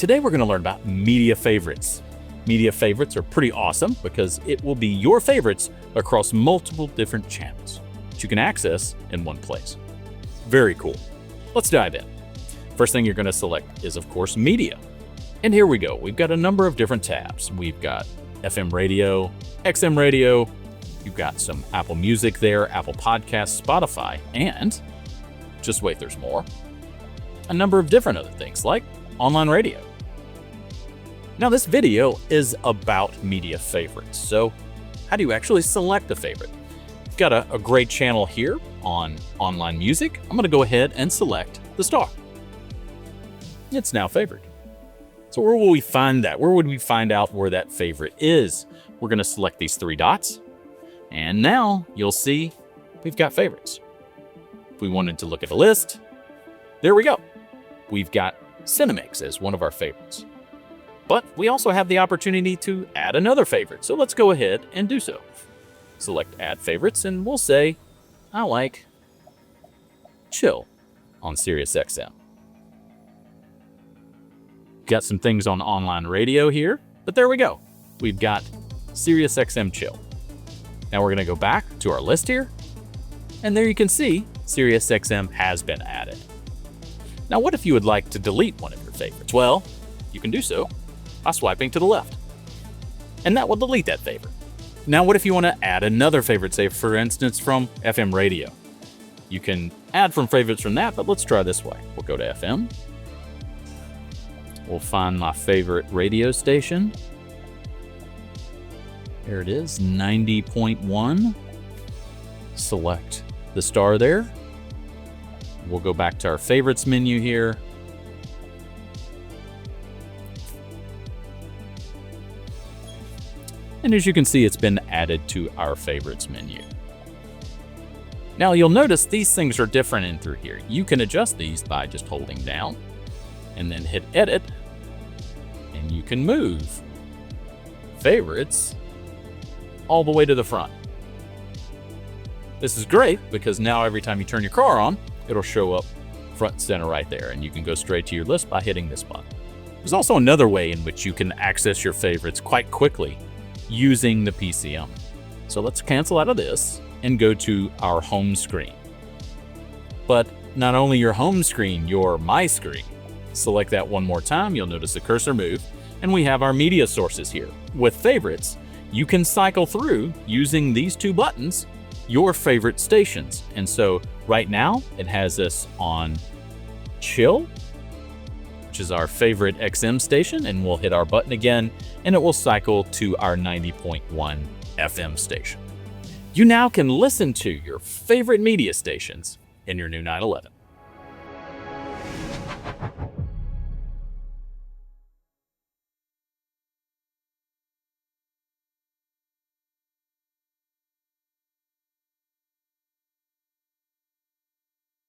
Today we're going to learn about media favorites. Media favorites are pretty awesome because it will be your favorites across multiple different channels that you can access in one place. Very cool. Let's dive in. First thing you're going to select is, of course, media. And here we go. We've got a number of different tabs. We've got FM radio, XM radio, you've got some Apple Music there, Apple Podcasts, Spotify, and just wait, there's more. A number of different other things like online radio. Now this video is about media favorites. So how do you actually select a favorite? We've got a great channel here on online music. I'm going to go ahead and select the star. It's now favored. So where will we find that? Where would we find out where that favorite is? We're going to select these three dots. And now you'll see we've got favorites. If we wanted to look at a list, there we go. We've got Cinemix as one of our favorites. But we also have the opportunity to add another favorite. So let's go ahead and do so. Select Add Favorites, and we'll say, I like Chill on SiriusXM. Got some things on online radio here, but there we go. We've got SiriusXM Chill. Now we're going to go back to our list here, and there you can see SiriusXM has been added. Now what if you would like to delete one of your favorites? Well, you can do so by swiping to the left, and that will delete that favorite. Now what if you want to add another favorite, say for instance from FM radio? You can add from favorites from that, but let's try this way. We'll go to FM. We'll find my favorite radio station. There it is, 90.1. Select the star there. We'll go back to our favorites menu here. And as you can see, it's been added to our favorites menu. Now you'll notice these things are different in through here. You can adjust these by just holding down and then hit edit, and you can move favorites all the way to the front. This is great because now every time you turn your car on, it'll show up front and center right there, and you can go straight to your list by hitting this button. There's also another way in which you can access your favorites quite quickly using the PCM. So let's cancel out of this and go to our home screen. But not only your home screen, your My Screen. Select that one more time, you'll notice the cursor move, and we have our media sources here. With favorites, you can cycle through using these two buttons your favorite stations. And so right now it has us on Chill, which is our favorite XM station, and we'll hit our button again and it will cycle to our 90.1 FM station. You now can listen to your favorite media stations in your new 911.